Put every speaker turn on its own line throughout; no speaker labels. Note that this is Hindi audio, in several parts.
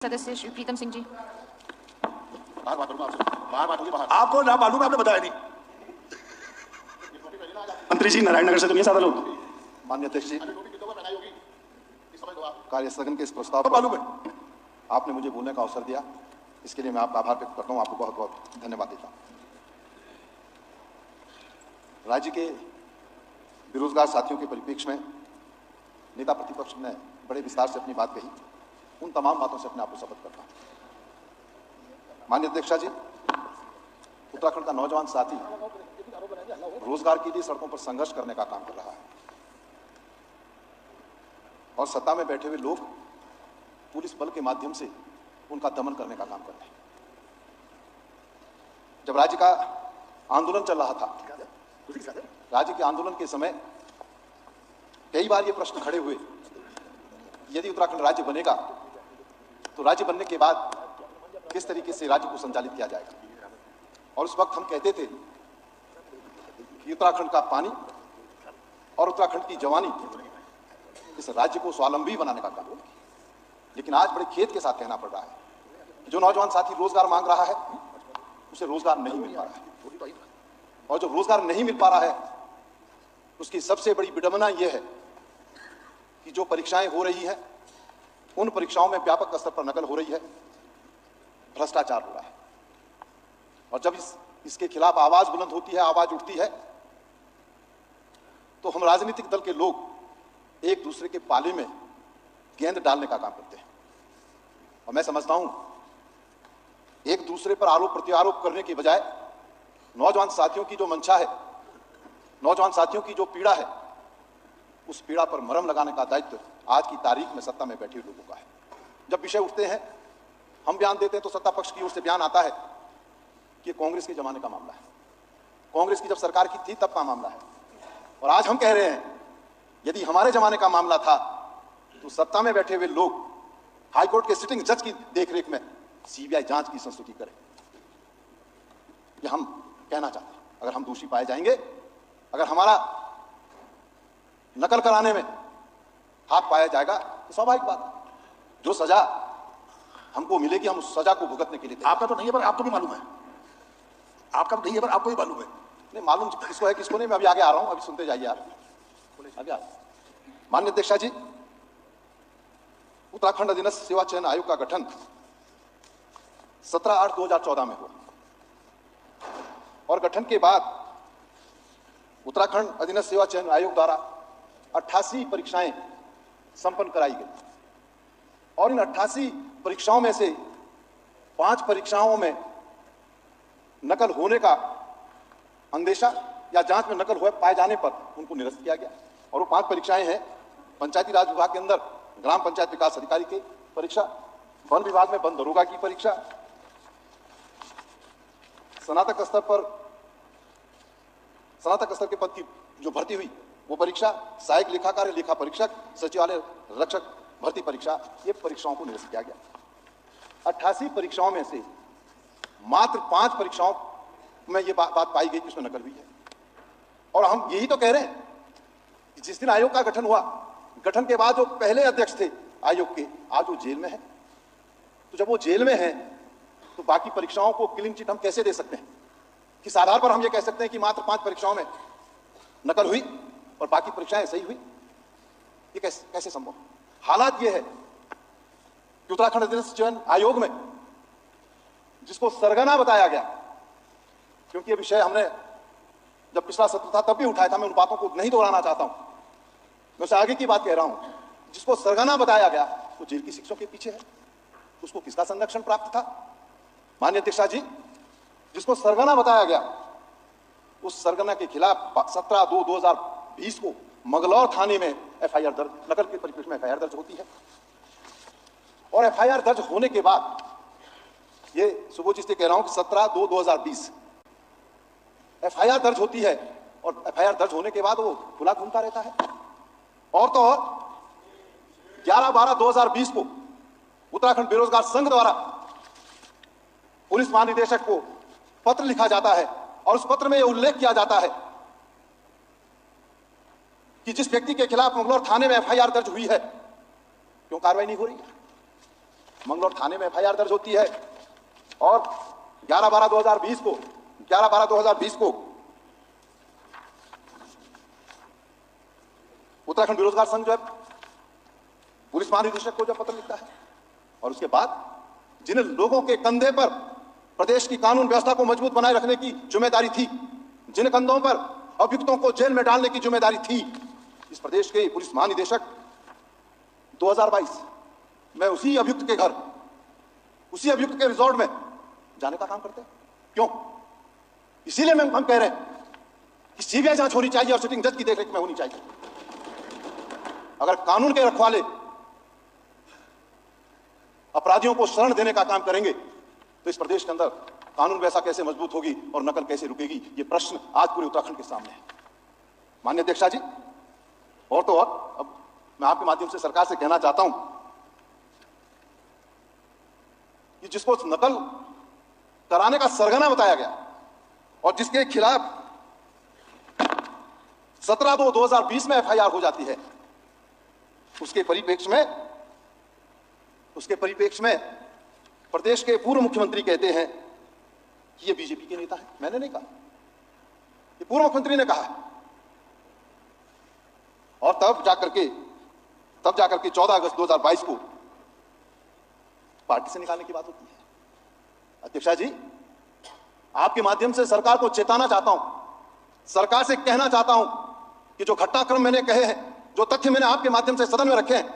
सदस्य श्री प्रीतम सिंह जी।
आपको ना मालूम है, आपने बताया नहीं। मंत्री जी नारायण नगर से दुनिया सादा लोग।
माननीय अध्यक्ष जी, कार्य स्थगन के इस प्रस्ताव
पर मालूम है,
आपने मुझे बोलने का अवसर दिया, इसके लिए मैं आपका आभार व्यक्त करता हूं। आपको बहुत बहुत धन्यवाद देता हूं। राज्य के बेरोजगार साथियों के परिप्रेक्ष्य में नेता प्रतिपक्ष ने बड़े विस्तार से अपनी बात कही। उन तमाम बातों से अपने आप को शपथ करता हूं। माननीय अध्यक्षा जी, उत्तराखंड का नौजवान साथी रोजगार के लिए सड़कों पर संघर्ष करने का काम कर रहा है और सत्ता में बैठे हुए लोग पुलिस बल के माध्यम से उनका दमन करने का काम कर रहे हैं। जब राज्य का आंदोलन चल रहा था, राज्य के आंदोलन के समय कई बार ये प्रश्न खड़े हुए, यदि उत्तराखंड राज्य बनेगा तो राज्य बनने के बाद किस तरीके से राज्य को संचालित किया जाएगा। और उस वक्त हम कहते थे कि उत्तराखंड का पानी और उत्तराखंड की जवानी इस राज्य को स्वावलंबी बनाने का काम। लेकिन आज बड़े खेद के साथ कहना पड़ रहा है कि जो नौजवान साथी रोजगार मांग रहा है उसे रोजगार नहीं मिल पा रहा है, और जो रोजगार नहीं मिल पा रहा है उसकी सबसे बड़ी विडंबना यह है कि जो परीक्षाएं हो रही हैं उन परीक्षाओं में व्यापक स्तर पर नकल हो रही है, भ्रष्टाचार हो रहा है। और जब इसके खिलाफ आवाज बुलंद होती है, आवाज उठती है, तो हम राजनीतिक दल के लोग एक दूसरे के पाले में गेंद डालने का काम करते हैं। और मैं समझता हूं एक दूसरे पर आरोप प्रत्यारोप करने की बजाय नौजवान साथियों की जो मंशा है, नौजवान साथियों की जो पीड़ा है, उस पीड़ा पर मरहम लगाने का दायित्व आज की तारीख में सत्ता में बैठे लोगों का है। जब विषय उठते हैं, हम बयान देते हैं तो सत्ता पक्ष की ओर से बयान आता है कि कांग्रेस के जमाने का मामला है, कांग्रेस की जब सरकार की थी तब का मामला है। और आज हम कह रहे हैं यदि हमारे जमाने का मामला था तो सत्ता में बैठे हुए लोग हाईकोर्ट के सिटिंग जज की देखरेख में सीबीआई जांच की संस्तुति करें। यह हम कहना चाहते हैं। अगर हम दोषी पाए जाएंगे, अगर हमारा नकल कराने में हाथ पाया जाएगा तो स्वाभाविक बात है, जो सजा हमको मिलेगी हम उस सजा को भुगतने के लिए।
आपका तो नहीं है पर आपको भी मालूम है, आपका तो नहीं है पर आपको भी मालूम है।
नहीं मालूम किसको है किसको नहीं, मैं अभी आगे आ रहा हूं, अभी सुनते जाइए यार, आगे आ। माननीय अध्यक्षा जी, उत्तराखंड अधीनस्थ सेवा चयन आयोग का गठन 17/8/2014 में हुआ और गठन के बाद उत्तराखंड अधीनस्थ सेवा चयन आयोग द्वारा 88 परीक्षाएं संपन्न कराई गई और इन 88 परीक्षाओं में से 5 परीक्षाओं में नकल होने का अंदेशा या जांच में नकल हुए पाए जाने पर उनको निरस्त किया गया। और वो 5 परीक्षाएं हैं पंचायती राज विभाग के अंदर ग्राम पंचायत विकास अधिकारी की परीक्षा, वन विभाग में वन दरोगा की परीक्षा, स्नातक स्तर के पद की जो भर्ती हुई वो परीक्षा, सहायक लेखाकार लेखा परीक्षक, सचिवालय रक्षक भर्ती परीक्षा, ये परीक्षाओं को निरस्त किया गया। 88 परीक्षाओं में से मात्र 5 परीक्षाओं में ये बात पाई गई कि उसमें नकल हुई है। और हम यही तो कह रहे हैं कि जिस दिन आयोग का गठन हुआ, गठन के बाद जो पहले अध्यक्ष थे आयोग के, आज वो जेल में है। तो जब वो जेल में है तो बाकी परीक्षाओं को क्लीन चिट हम कैसे दे सकते हैं? किस आधार पर हम ये कह सकते हैं कि मात्र 5 परीक्षाओं में नकल हुई और बाकी परीक्षाएं सही हुई? ये कैसे संभव? हालात ये है कि उत्तराखंड अधीनस्थ चयन आयोग में जिसको सरगना बताया गया, क्योंकि ये विषय हमने जब पिछला सत्र था तब भी उठाया था, मैं उन बातों को नहीं दोहराना चाहता हूं, मैं उससे आगे की बात कह रहा हूं। जिसको सरगना बताया गया वो जेल की शिक्षों के पीछे है, उसको किसका संरक्षण प्राप्त था? माननीय अध्यक्षा जी, जिसको सरगना बताया गया उस सरगना के खिलाफ 17/2/2020 को मंगलौर थाने में एफआईआर दर्ज, नकल के परिप्रेक्ष्य में एफआईआर दर्ज होती है। और एफआईआर दर्ज होने के बाद, ये सुबोध से कह रहा हूं कि 17/2/2020 एफआईआर दर्ज होती है और एफआईआर दर्ज होने के बाद वो खुला घूमता रहता है। और तो और 11/12/2020 को उत्तराखंड बेरोजगार संघ द्वारा पुलिस महानिदेशक को पत्र लिखा जाता है और उस पत्र में यह उल्लेख किया जाता है कि जिस व्यक्ति के खिलाफ मंगलौर थाने में एफआईआर दर्ज हुई है, क्यों कार्रवाई नहीं हो रही है? मंगलौर थाने में एफआईआर दर्ज होती है और 11/12/2020 को उत्तराखंड बेरोजगार संघ जो है पुलिस महानिदेशक को जो पत्र लिखता है और उसके बाद जिन लोगों के कंधे पर प्रदेश की कानून व्यवस्था को मजबूत बनाए रखने की जिम्मेदारी थी, जिन कंधों पर अभियुक्तों को जेल में डालने की जिम्मेदारी थी, इस प्रदेश के पुलिस महानिदेशक 2022 में उसी अभियुक्त के घर, उसी अभियुक्त के रिजॉर्ट में जाने का काम करते हैं। क्यों? इसीलिए हम कह रहे हैं कि सीबीआई जांच होनी चाहिए और सिटिंग जज की देखरेख में होनी चाहिए। अगर कानून के रखवाले अपराधियों को शरण देने का काम करेंगे तो इस प्रदेश के अंदर कानून व्यवस्था कैसे मजबूत होगी और नकल कैसे रुकेगी, ये प्रश्न आज पूरे उत्तराखंड के सामने है। माननीय अध्यक्षा जी, और तो और अब मैं आपके माध्यम से सरकार से कहना चाहता हूं कि जिसको नकल कराने का सरगना बताया गया और जिसके खिलाफ 17/2/2020 में एफआईआर हो जाती है, उसके परिप्रेक्ष्य में प्रदेश के पूर्व मुख्यमंत्री कहते हैं कि ये बीजेपी के नेता है। मैंने नहीं कहा, ये पूर्व मुख्यमंत्री ने कहा। और तब जाकर के 14 अगस्त 2022 को पार्टी से निकालने की बात होती है। अध्यक्षा जी, आपके माध्यम से सरकार को चेताना चाहता हूं, सरकार से कहना चाहता हूं कि जो घटनाक्रम मैंने कहे हैं, जो तथ्य मैंने आपके माध्यम से सदन में रखे हैं,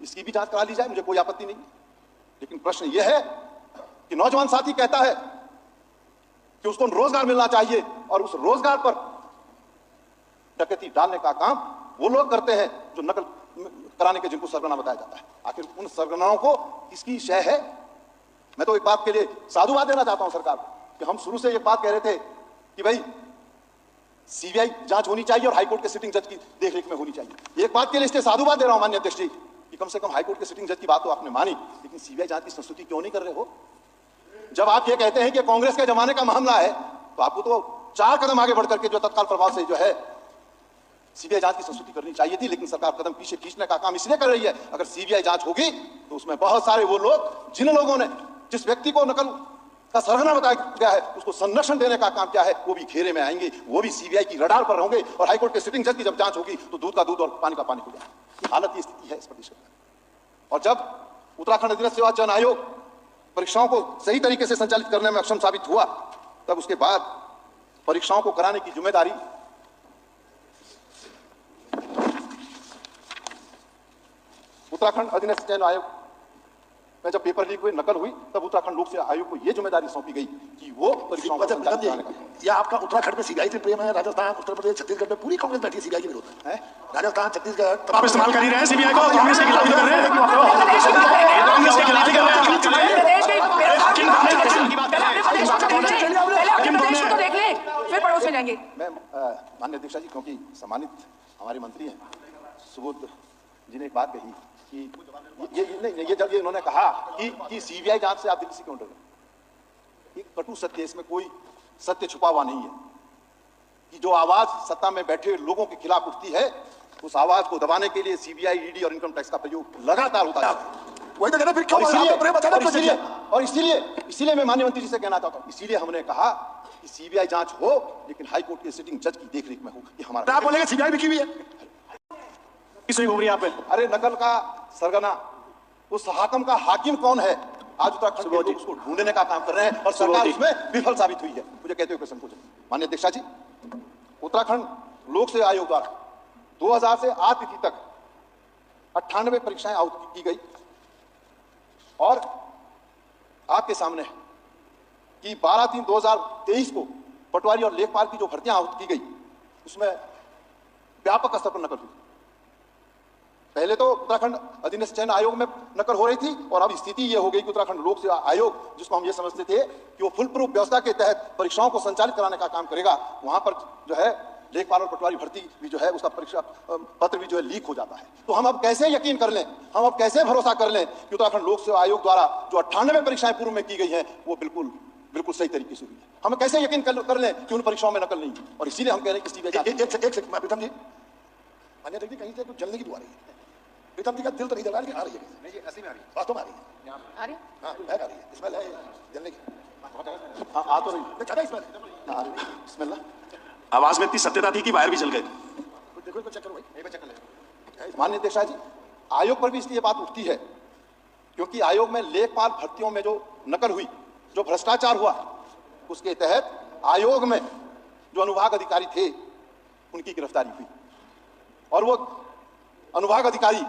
इसकी भी जांच करा ली जाए, मुझे कोई आपत्ति नहीं। लेकिन प्रश्न यह है कि नौजवान साथी कहता है कि उसको रोजगार मिलना चाहिए और उस रोजगार पर डकैती डालने का काम वो लोग करते हैं जो नकल कराने के जिनको सरगना बताया जाता है। आखिर उन सरगनाओं को किसकी शय है? मैं तो एक बात के लिए साधुवाद देना चाहता हूं सरकार को कि हम शुरू से एक बात कह रहे थे कि भाई सीबीआई जांच होनी चाहिए और हाईकोर्ट के सिटिंग जज की देखरेख में होनी चाहिए। एक बात के लिए इसलिए साधुवाद दे रहा हूं माननीय अध्यक्ष जी कि कम से कम हाईकोर्ट के सिटिंग जज की बात तो आपने मानी, लेकिन सीबीआई जांच की संस्तुति क्यों नहीं कर रहे हो? जब आप ये कहते हैं कि कांग्रेस के जमाने का मामला है, तो आपको तो 4 कदम आगे बढ़कर के जो तत्काल प्रभाव से जो है सीबीआई जांच की संस्तुति करनी चाहिए थी, लेकिन सरकार कदम पीछे खींचने का काम इसलिए कर रही है। अगर सीबीआई जांच होगी तो उसमें बहुत सारे वो लोग जिन लोगों ने जिस व्यक्ति को नकल का सरगना बताया गया है उसको संरक्षण देने का काम क्या है, वो भी घेरे में आएंगे, वो भी सीबीआई की रडार पर होंगे और हाईकोर्ट के सिटिंग जज की जब जांच होगी तो दूध का दूध और पानी का पानी हो जाएगा। हालत ये स्थिति है इस प्रदेश में। और जब उत्तराखंड अधीनस्थ सेवा चयन आयोग परीक्षाओं को सही तरीके से संचालित करने में अक्षम साबित हुआ, तब उसके बाद परीक्षाओं को कराने की जिम्मेदारी उत्तराखंड अधीनस्थ चयन आयोग में जब पेपर लीक हुए, नकल हुई, तब उत्तराखंड लोक सेवा आयोग को यह जिम्मेदारी सौंपी गई कि वो परीक्षाओं को संचालित कराने का।
या आपका उत्तराखंड में सीबीआई से प्रेम है? राजस्थान, उत्तर प्रदेश, छत्तीसगढ़ में पूरी कांग्रेस बैठी है सीबीआई के विरोध में। राजस्थान, छत्तीसगढ़
आप इस्तेमाल कर ही रहे हैं सीबीआई को, कांग्रेस के खिलाफ कर रहे हैं, कांग्रेस के खिलाफ कर रहे हैं।
मैं माननीय अध्यक्षा जी, क्योंकि सम्मानित हमारे मंत्री हैं सुबोध जी ने एक बात कही कि ये जब ये उन्होंने कहा कि सीबीआई जांच से आप दिल्ली से क्यों डर रहे? एक कटु सत्य, इसमें कोई सत्य छुपा हुआ नहीं है कि जो आवाज सत्ता में बैठे लोगों के खिलाफ उठती है, उस आवाज को दबाने के लिए सीबीआई, ईडी और इनकम टैक्स का प्रयोग लगातार होता है।
वही तो कहना, फिर क्यों
इसीलिए मैं माननीय मंत्री जी से कहना चाहता हूं, इसीलिए हमने कहा कि सीबीआई जांच हो लेकिन हाईकोर्ट के सिटिंग जज की देखरेख में हो। ये हमारा,
आप बोलेंगे सीबीआई भी की हुई है,
किसने घूम रही है आप पे?
अरे नकल का सरगना, उस हाकिम का हाकिम कौन है? आज उत्तराखंड के लोग उसको ढूंढने का काम कर रहे हैं और सरकार उसमें विफल साबित हुई है। मुझे कहते हुए संकोच। माननीय अध्यक्षा जी, उत्तराखंड लोक सेवा आयोग द्वारा 2000 से आज तिथि तक 98 परीक्षाएं आयोजित की गई और आपके सामने है कि 12/3/2023 को पटवारी और लेखपाल की जो भर्तियां आयोजित की गई, उसमें व्यापक स्तर पर नकल हुई। पहले तो उत्तराखंड अधीनस्थ चयन आयोग में नकल हो रही थी और अब स्थिति यह हो गई कि उत्तराखंड लोक सेवा आयोग, जिसको हम ये समझते थे कि वो फुल प्रूफ व्यवस्था के तहत परीक्षाओं को संचालित कराने का काम करेगा, वहां पर जो है लेखपाल और पटवारी भर्ती भी जो है उसका परीक्षा पत्र भी जो है लीक हो जाता है। तो हम अब कैसे यकीन कर लें, हम अब कैसे भरोसा कर लें कि उत्तराखंड लोक सेवा आयोग द्वारा जो 98 परीक्षाएं पूर्व में की गई हैं वो बिल्कुल सही तरीके से हुई है? हम कैसे यकीन कर लें कि उन परीक्षाओं में नकल नहीं है? और इसीलिए हम कह रहे हैं कि
एक सेकंड प्रीतम जी, मान्य कहीं से कुछ जलने की दुआ रही है। प्रीतम जी का दिल तो नहीं जल रहा, लेकिन आ रही है
नहीं जी, ऐसी में आ रही है।
वास्तव में आ रही है।
आ रही है?
हाँ, बैग आ रही है, स्मेल है जलने की।
हाँ, आ तो रही है।
ज्यादा स्मेल है।
हाँ, आ रही है। बिस्मिल्लाह।
आवाज में इतनी सत्यता थी कि वायर भी जल गए।
देखो इसको चेक करो भाई।
माननीय अध्यक्ष जी, आयोग पर भी इसलिए बात उठती है क्योंकि आयोग में लेखपाल भर्तियों में जो नकल हुई, जो भ्रष्टाचार हुआ, उसके तहत आयोग में जो अनुभाग अधिकारी थे उनकी गिरफ्तारी हुई और वो अनुभाग अधिकारी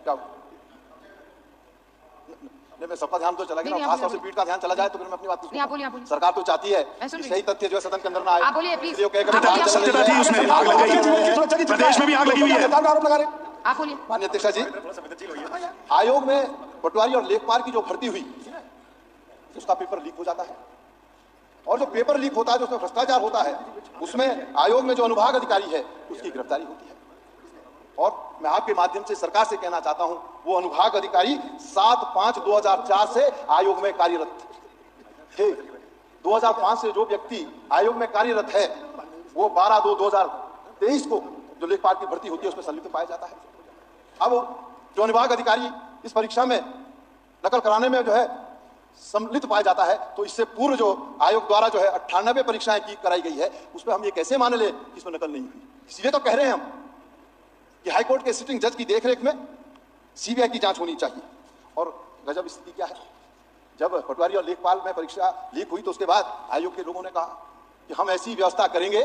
क्या नहीं, मैं सबका ध्यान तो चला गया,
नहीं,
खासतौर से पीठ का ध्यान चला जाए तो फिर मैं अपनी बात
नहीं, आप बोलिए, आप बोलिए।
सरकार तो चाहती है
मैं सुन
कि
रही
सही तथ्य जो है सदन के अंदर ना आए।
आप बोलिए, प्लीज।
इसलिए वो कह कर
आप बोलिए,
बात चल रही
सत्यता थी
है।
उसमें, आग लग गई। प्रदेश में भी आग लगी हुई है।
सरकार का आरोप लगा रहे।
आप बोलिए।
माननीय अध्यक्ष जी, आयोग में पटवारी और लेखपाल की जो भर्ती हुई उसका पेपर लीक हो जाता है और जो पेपर लीक होता है, जो उसमें भ्रष्टाचार होता है, उसमें आयोग में जो अनुभाग अधिकारी है उसकी गिरफ्तारी होती है। और मैं आपके माध्यम से सरकार से कहना चाहता हूं, वो अनुभाग अधिकारी 7/5/2004 से आयोग में कार्यरत थे। 2005 से जो व्यक्ति आयोग में कार्यरत है वो 12/2/2023 को जो लेखपाल की भर्ती होती है उसमें संलिप्त पाया जाता है। अब जो अनुभाग अधिकारी इस परीक्षा में नकल कराने में जो है सम्मिलित पाया जाता है, तो इससे पूर्व जो आयोग द्वारा जो है 98 परीक्षाएं की कराई गई है, उसमें हम ये कैसे मान ले कि इसमें नकल नहीं हुई। इसलिए तो कह रहे हैं हम कि हाईकोर्ट के सिटिंग जज की देखरेख में सीबीआई की जांच होनी चाहिए। और गजब स्थिति क्या है, जब पटवारी और लेखपाल में परीक्षा लीक हुई तो उसके बाद आयोग के लोगों ने कहा कि हम ऐसी व्यवस्था करेंगे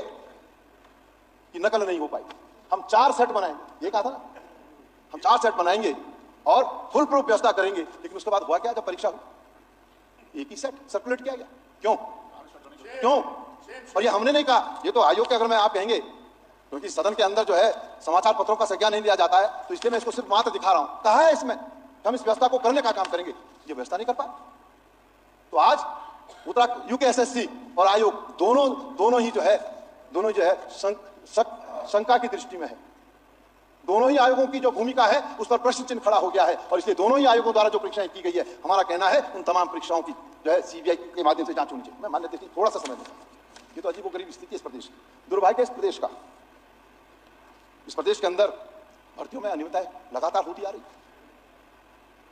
कि नकल नहीं हो पाई। हम 4 सेट बनाएंगे, ये कहा था ना, हम 4 सेट बनाएंगे और फुल प्रूफ व्यवस्था करेंगे। लेकिन उसके बाद हुआ क्या, जब परीक्षा हुई एक ही सेट सर्कुलेट किया गया। क्यों? और ये हमने नहीं कहा, ये तो आयोग के, अगर मैं आप कहेंगे, क्योंकि सदन के अंदर जो है समाचार पत्रों का संज्ञान नहीं लिया जाता है, तो इसलिए मैं इसको सिर्फ मात्र दिखा रहा हूं। कहा है इसमें हम इस व्यवस्था को करने का काम करेंगे, ये व्यवस्था नहीं कर पाए। तो आज यूकेएसएससी और आयोग दोनों ही जो है शंका की दृष्टि में है। दोनों ही आयोगों की जो भूमिका है उस पर प्रश्न चिन्ह खड़ा हो गया है और इसलिए दोनों ही आयोगों द्वारा जो परीक्षाएं की गई है, हमारा कहना है उन तमाम परीक्षाओं की जो है सीबीआई के माध्यम से जांच होनी चाहिए। मैं मान्य देखिए, थोड़ा सा समय दूंगा, ये तो अजीबोगरीब स्थिति है इस प्रदेश की, दुर्भाग्य इस प्रदेश का। इस प्रदेश के अंदर भर्तियों में अनियमितताएं लगातार होती आ रही,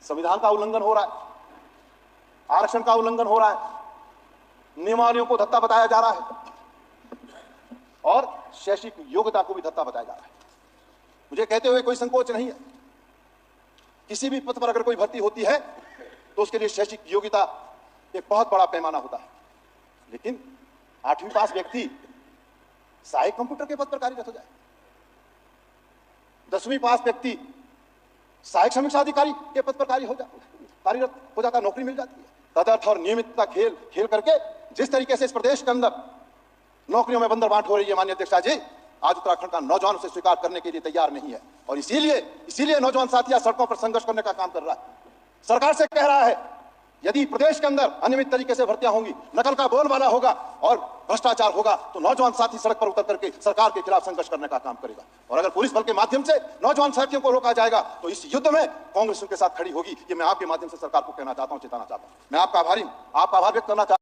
संविधान का उल्लंघन हो रहा है, आरक्षण का उल्लंघन हो रहा है, नियमावलियों को धत्ता बताया जा रहा है और शैक्षिक योग्यता को भी धत्ता बताया जा रहा है। मुझे कहते हुए कोई संकोच नहीं है, किसी भी पद पर अगर कोई भर्ती होती है तो उसके लिए शैक्षिक योग्यता एक बहुत बड़ा पैमाना होता है। लेकिन 8वीं पास व्यक्ति सहायक कंप्यूटर के पद पर कार्यरत हो जाए, 10वीं पास व्यक्ति सहायक समीक्षा अधिकारी के पद पर कार्यरत हो जाता, नौकरी मिल जाती है। तदर्थ और नियमितता खेल करके जिस तरीके से इस प्रदेश के अंदर नौकरियों में बंदरबांट हो रही है, माननीय अध्यक्षा जी, आज उत्तराखंड का नौजवान उसे स्वीकार करने के लिए तैयार नहीं है और इसीलिए नौजवान साथी सड़कों पर संघर्ष करने का काम कर रहा है। सरकार से कह रहा है, यदि प्रदेश के अंदर अनियमित तरीके से भर्तियां होंगी, नकल का बोलबाला होगा और भ्रष्टाचार होगा, तो नौजवान साथी सड़क पर उतर करके सरकार के खिलाफ संघर्ष करने का काम करेगा। और अगर पुलिस बल के माध्यम से नौजवान साथियों को रोका जाएगा तो इस युद्ध में कांग्रेस उनके साथ खड़ी होगी। ये मैं आपके माध्यम से सरकार को कहना चाहता हूं, चेताना चाहता हूं। मैं आपका आभार व्यक्त करना चाहता हूं।